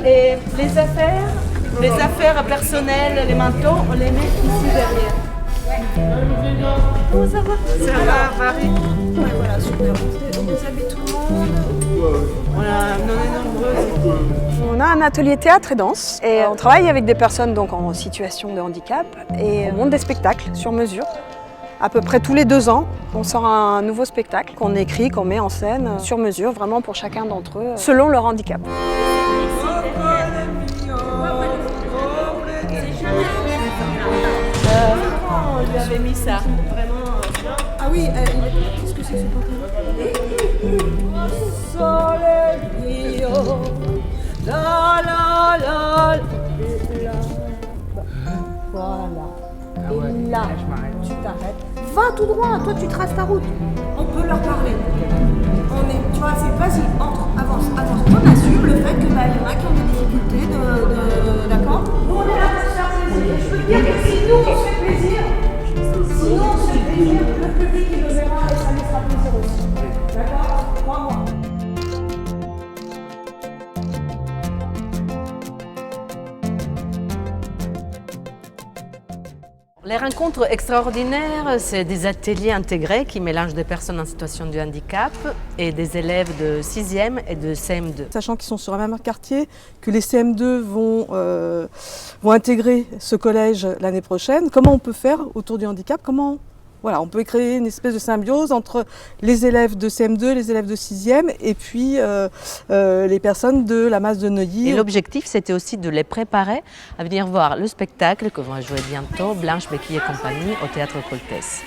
Et les affaires personnelles, les manteaux, on les met ici derrière. Comment ça va? Ça va, Marie? Ouais, voilà, super. On déshabille tout le monde. On est nombreuses. On a un atelier théâtre et danse et on travaille avec des personnes donc en situation de handicap et on monte des spectacles sur mesure. À peu près tous les 2 ans, on sort un nouveau spectacle qu'on écrit, qu'on met en scène sur mesure, vraiment pour chacun d'entre eux, selon leur handicap. On lui avait mis ça, vraiment. Ah oui, qu'est-ce que c'est que ce Voilà. Et là, tu t'arrêtes. Va tout droit, toi tu traces ta route. On peut leur parler. Tu vois, c'est vas-y, entre, avance. On assume le fait que y en a qui ont des difficultés d'accord. Nous on est là pour se faire plaisir. Je peux te dire que si nous on se fait plaisir, le public il le verra et ça lui fera plaisir aussi. D'accord? Crois-moi. Les rencontres extraordinaires, c'est des ateliers intégrés qui mélangent des personnes en situation de handicap et des élèves de 6e et de CM2. Sachant qu'ils sont sur un même quartier, que les CM2 vont intégrer ce collège l'année prochaine, comment on peut faire autour du handicap? Voilà, on peut créer une espèce de symbiose entre les élèves de CM2, les élèves de 6e et puis les personnes de la masse de Neuilly. Et l'objectif, c'était aussi de les préparer à venir voir le spectacle que va jouer bientôt Blanche Béquille et compagnie au Théâtre Coltès.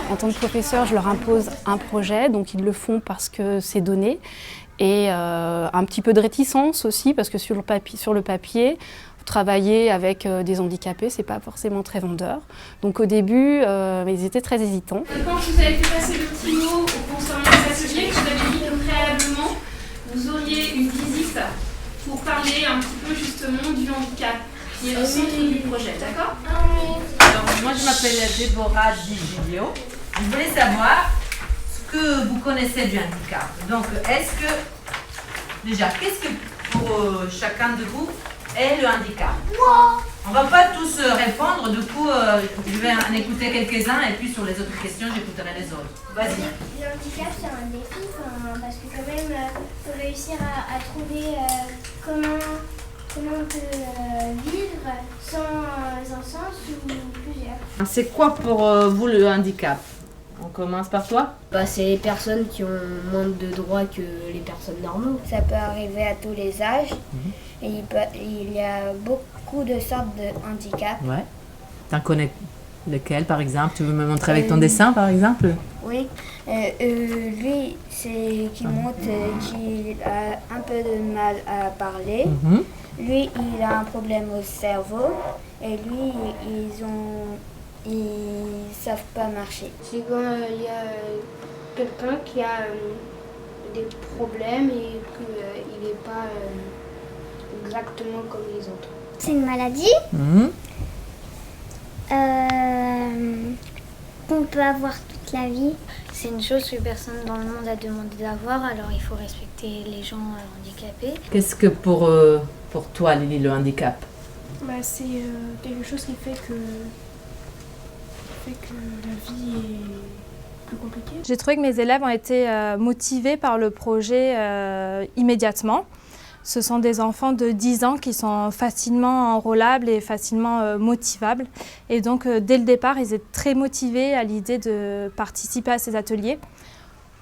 En tant que professeur, je leur impose un projet, donc ils le font parce que c'est donné. Et un petit peu de réticence aussi, parce que sur le papier, travailler avec des handicapés, c'est pas forcément très vendeur. Donc au début, ils étaient très hésitants. Et quand vous avez fait passer le petit mot concernant les ateliers, je vous avais dit que préalablement, vous auriez une visite pour parler un petit peu justement du handicap, qui est au centre du projet, d'accord? Alors, moi je m'appelle Déborah Di Giglio. Je voulais savoir ce que vous connaissez du handicap. Donc, qu'est-ce que pour chacun de vous est le handicap? On ne va pas tous répondre, du coup, je vais en écouter quelques-uns et puis sur les autres questions, j'écouterai les autres. Vas-y. Le handicap, c'est un défi, parce que quand même, il faut réussir à trouver comment on peut vivre sans un sens ou plusieurs. C'est quoi pour vous le handicap? On commence par toi? C'est les personnes qui ont moins de droits que les personnes normales. Ça peut arriver à tous les âges. Et il y a beaucoup de sortes de handicaps. Ouais. T'en connais lequel par exemple? Tu veux me montrer avec ton dessin par exemple? Oui. Lui, c'est qui montre qu'il a un peu de mal à parler. Lui, il a un problème au cerveau. Et lui, ils savent pas marcher. C'est quand il y a quelqu'un qui a des problèmes et qu'il n'est pas exactement comme les autres. C'est une maladie qu'on peut avoir toute la vie. C'est une chose que personne dans le monde a demandé d'avoir, alors il faut respecter les gens handicapés. Qu'est-ce que pour toi, Lily, le handicap? C'est quelque chose qui fait que la vie est plus compliquée. J'ai trouvé que mes élèves ont été motivés par le projet immédiatement. Ce sont des enfants de 10 ans qui sont facilement enrôlables et facilement motivables. Et donc, dès le départ, ils étaient très motivés à l'idée de participer à ces ateliers.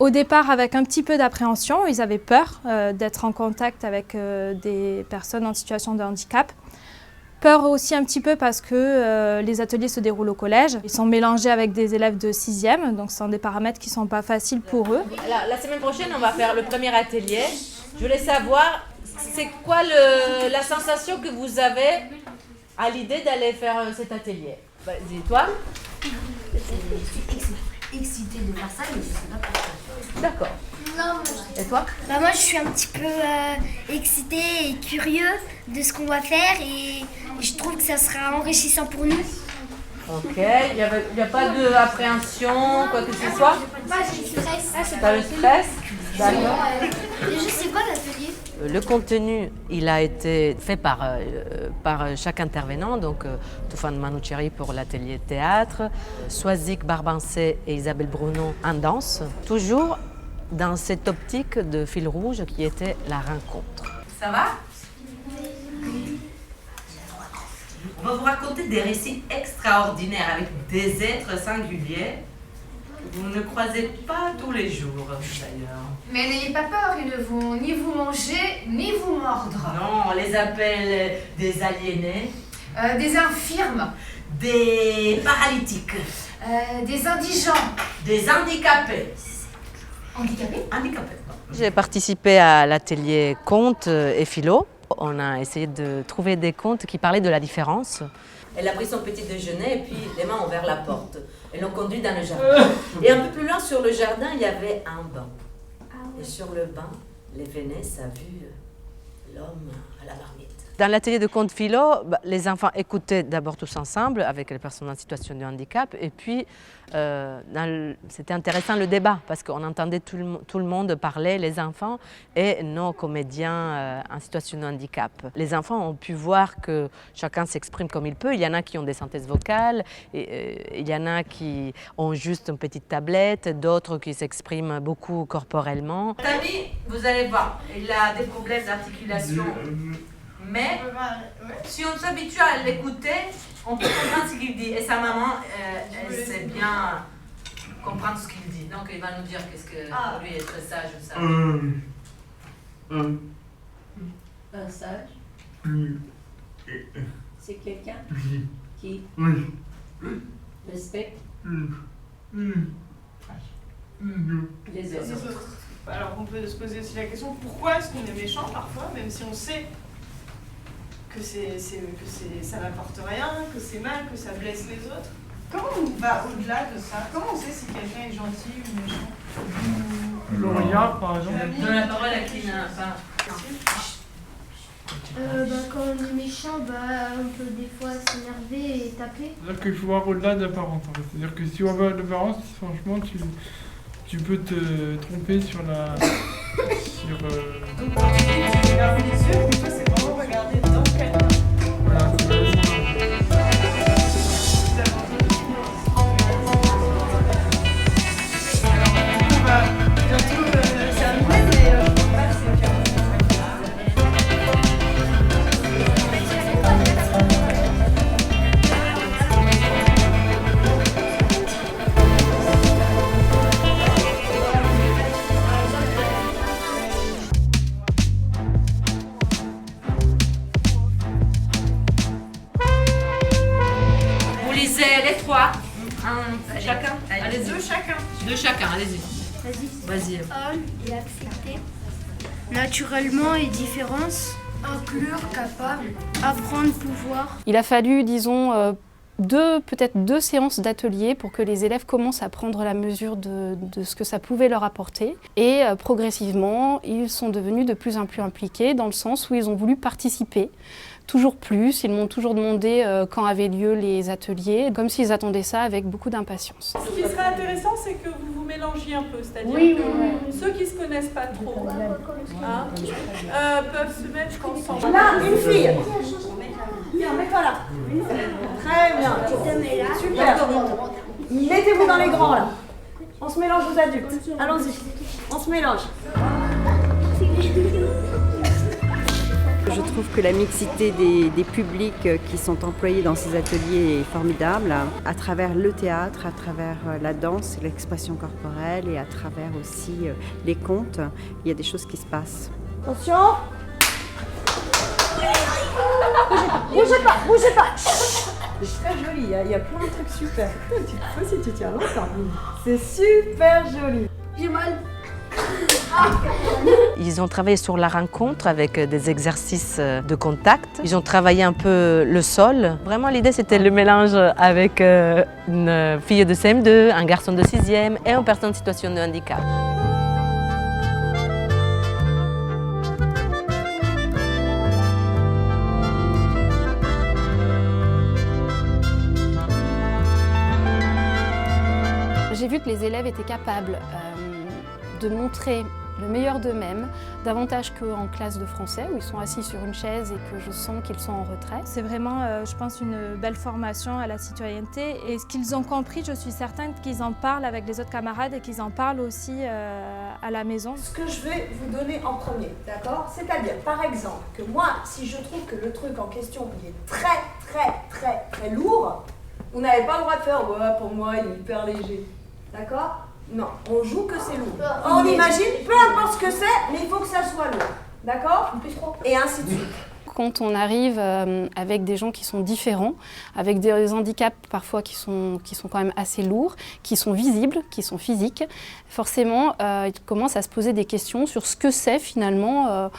Au départ, avec un petit peu d'appréhension, ils avaient peur d'être en contact avec des personnes en situation de handicap. Peur aussi un petit peu parce que les ateliers se déroulent au collège. Ils sont mélangés avec des élèves de 6e, donc ce sont des paramètres qui ne sont pas faciles pour eux. La semaine prochaine, on va faire le premier atelier. Je voulais savoir, c'est quoi la sensation que vous avez à l'idée d'aller faire cet atelier? Vas-y, toi? Je suis excitée de faire ça, mais je ne sais pas pourquoi. D'accord. Non, Et toi? moi je suis un petit peu excitée et curieux de ce qu'on va faire et je trouve que ça sera enrichissant pour nous. Ok, il n'y a pas d'appréhension, quoi que ce soit? Pas de stress. Pas de stress? D'accord. Déjà, c'est quoi l'atelier? Le contenu, il a été fait par chaque intervenant, donc Toufan Manoucheri pour l'atelier théâtre, Soazic Barbancé et Isabelle Bruno en danse, toujours dans cette optique de fil rouge qui était la rencontre. Ça va? On va vous raconter des récits extraordinaires avec des êtres singuliers que vous ne croisez pas tous les jours, d'ailleurs. Mais n'ayez pas peur, ils ne vont ni vous manger, ni vous mordre. Non, on les appelle des aliénés, Des infirmes, des paralytiques, des indigents. des handicapés. Handicapés? Handicapés. J'ai participé à l'atelier contes et philo. On a essayé de trouver des contes qui parlaient de la différence. Elle a pris son petit déjeuner et puis les mains ont ouvert la porte. Elles l'ont conduit dans le jardin. Et un peu plus loin sur le jardin, il y avait un banc. Et sur le banc, les Vénès a vu l'homme à la marmite. Dans l'atelier de contes philo, les enfants écoutaient d'abord tous ensemble avec les personnes en situation de handicap et puis c'était intéressant le débat parce qu'on entendait tout le monde parler, les enfants et nos comédiens en situation de handicap. Les enfants ont pu voir que chacun s'exprime comme il peut. Il y en a qui ont des synthèses vocales, et il y en a qui ont juste une petite tablette, d'autres qui s'expriment beaucoup corporellement. Tammy, vous allez voir, il a des problèmes d'articulation. Mais si on s'habitue à l'écouter, on peut comprendre ce qu'il dit. Et sa maman, elle sait bien comprendre ce qu'il dit. Donc il va nous dire qu'est-ce que lui est très sage ou ça. Un sage, c'est quelqu'un qui respecte les autres. Alors on peut se poser aussi la question, pourquoi est-ce qu'on est méchant parfois, même si on sait que ça n'apporte rien, que c'est mal, que ça blesse les autres. Comment on va au-delà de ça? Comment on sait si quelqu'un est gentil ou méchant? Le regard, par exemple. Donne la parole à qui n'a pas. Quand on est méchant, on peut des fois s'énerver et taper. C'est-à-dire qu'il faut voir au-delà de l'apparence. En fait. C'est-à-dire que si tu vois pas l'apparence, franchement, tu peux te tromper sur la... Donc quand tu dis que tu regardes les yeux, pour toi c'est vraiment regarder dans quelqu'un. Voilà, c'est vrai. Bientôt c'est un mais je crois pas que c'est Vous lisez les trois, chacun. Allez, deux chacun. Deux chacun, allez-y. Vas-y. Homme et accepter. Naturellement et différence. Inclure, capable. Apprendre, pouvoir. Il a fallu, disons, peut-être deux séances d'atelier pour que les élèves commencent à prendre la mesure de ce que ça pouvait leur apporter. Et progressivement, ils sont devenus de plus en plus impliqués dans le sens où ils ont voulu participer. Toujours plus, ils m'ont toujours demandé quand avaient lieu les ateliers, comme s'ils attendaient ça avec beaucoup d'impatience. Ce qui serait intéressant, c'est que vous vous mélangiez un peu, c'est-à-dire que ceux qui ne se connaissent pas trop peuvent se mettre ensemble. Là, une fille. Viens, mets-toi là. Très bien. Super. Mettez-vous dans les grands là. On se mélange aux adultes. Allons-y. On se mélange. Je trouve que la mixité des publics qui sont employés dans ces ateliers est formidable, à travers le théâtre, à travers la danse, l'expression corporelle et à travers aussi les contes. Il y a des choses qui se passent. Attention. Bougez pas, bougez pas. C'est très joli, il y a plein de trucs super. Tu peux si tu tiens longtemps. C'est super joli. J'ai mal. Ils ont travaillé sur la rencontre avec des exercices de contact. Ils ont travaillé un peu le sol. Vraiment, l'idée, c'était le mélange avec une fille de CM2, un garçon de 6e et une personne en situation de handicap. que les élèves étaient capables de montrer le meilleur d'eux-mêmes, davantage qu'en classe de français où ils sont assis sur une chaise et que je sens qu'ils sont en retrait. C'est vraiment, je pense, une belle formation à la citoyenneté et ce qu'ils ont compris, je suis certaine qu'ils en parlent avec les autres camarades et qu'ils en parlent aussi à la maison. Ce que je vais vous donner en premier, d'accord? C'est-à-dire, par exemple, que moi, si je trouve que le truc en question il est très lourd, vous n'avez pas le droit de faire « ouais, pour moi, il est hyper léger ». D'accord? Non, on joue que c'est lourd. On imagine, peu importe ce que c'est, mais il faut que ça soit lourd. D'accord? Et ainsi de suite. Quand on arrive avec des gens qui sont différents, avec des handicaps parfois qui sont quand même assez lourds, qui sont visibles, qui sont physiques, forcément, ils commencent à se poser des questions sur ce que c'est finalement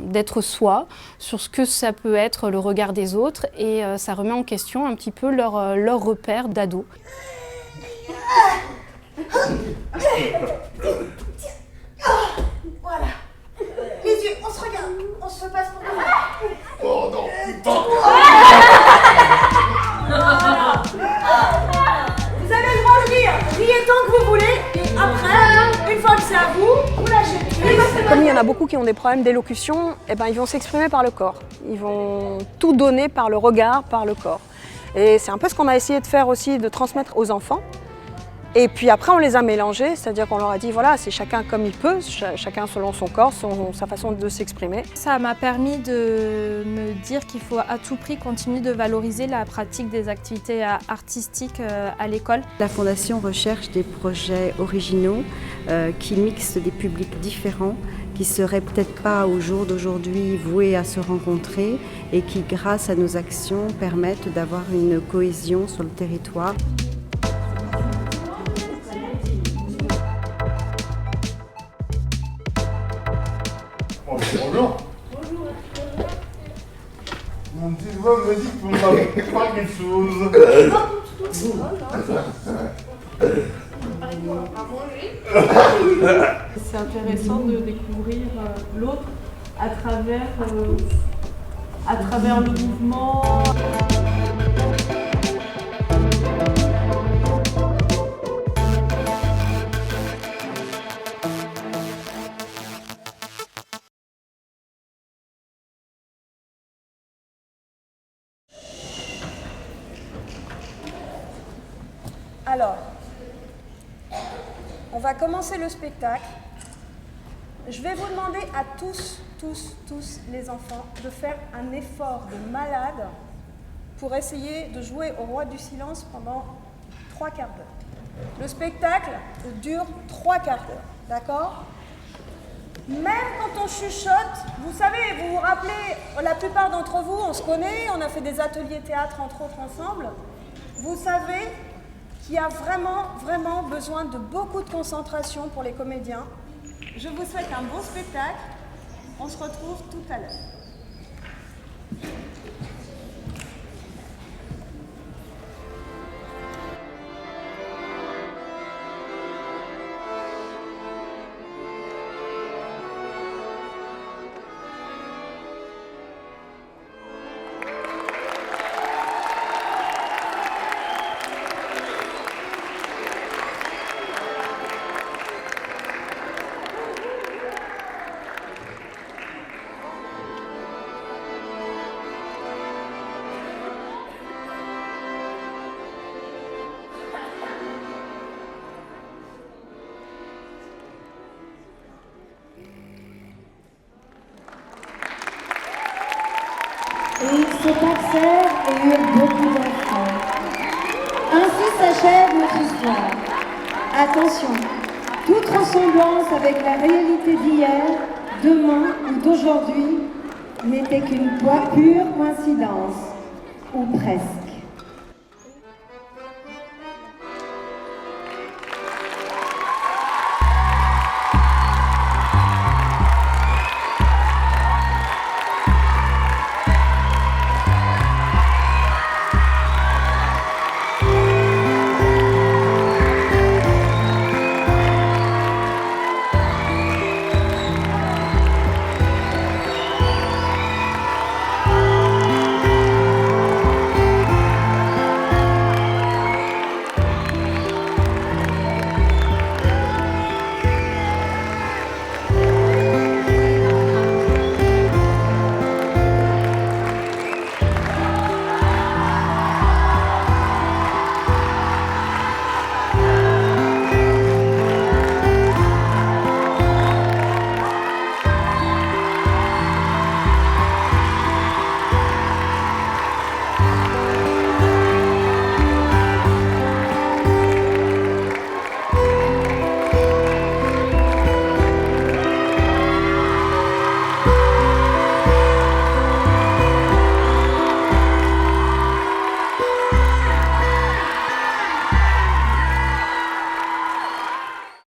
d'être soi, sur ce que ça peut être le regard des autres, et ça remet en question un petit peu leur repère d'ado. Voilà. Les yeux, on se regarde, on se passe pour nous. Oh non. Voilà. Vous avez le droit de rire. Riez tant que vous voulez. Et après, une fois que c'est à vous, vous lâchez prise. Comme il y en a beaucoup qui ont des problèmes d'élocution, eh ben, ils vont s'exprimer par le corps. Ils vont tout donner par le regard, par le corps. Et c'est un peu ce qu'on a essayé de faire aussi, de transmettre aux enfants. Et puis après, on les a mélangés, c'est-à-dire qu'on leur a dit, voilà, c'est chacun comme il peut, chacun selon son corps, sa façon de s'exprimer. Ça m'a permis de me dire qu'il faut à tout prix continuer de valoriser la pratique des activités artistiques à l'école. La Fondation recherche des projets originaux qui mixent des publics différents, qui ne seraient peut-être pas au jour d'aujourd'hui voués à se rencontrer et qui, grâce à nos actions, permettent d'avoir une cohésion sur le territoire. Bonjour. Mon petit doigt me dit que vous m'avez pas quelque chose. C'est intéressant de découvrir l'autre à travers le mouvement. Alors, on va commencer le spectacle. Je vais vous demander à tous les enfants de faire un effort de malade pour essayer de jouer au roi du silence pendant 3 quarts d'heure. Le spectacle dure 3 quarts d'heure, d'accord? Même quand on chuchote, vous savez, vous vous rappelez, la plupart d'entre vous, on se connaît, on a fait des ateliers théâtre entre autres ensemble. Vous savez qu'il y a vraiment besoin de beaucoup de concentration pour les comédiens. Je vous souhaite un bon spectacle. On se retrouve tout à l'heure. Et il se passèrent et eurent beaucoup d'enfants. Ainsi s'achève notre histoire. Attention, toute ressemblance avec la réalité d'hier, demain ou d'aujourd'hui n'était qu'une pure coïncidence, ou presque.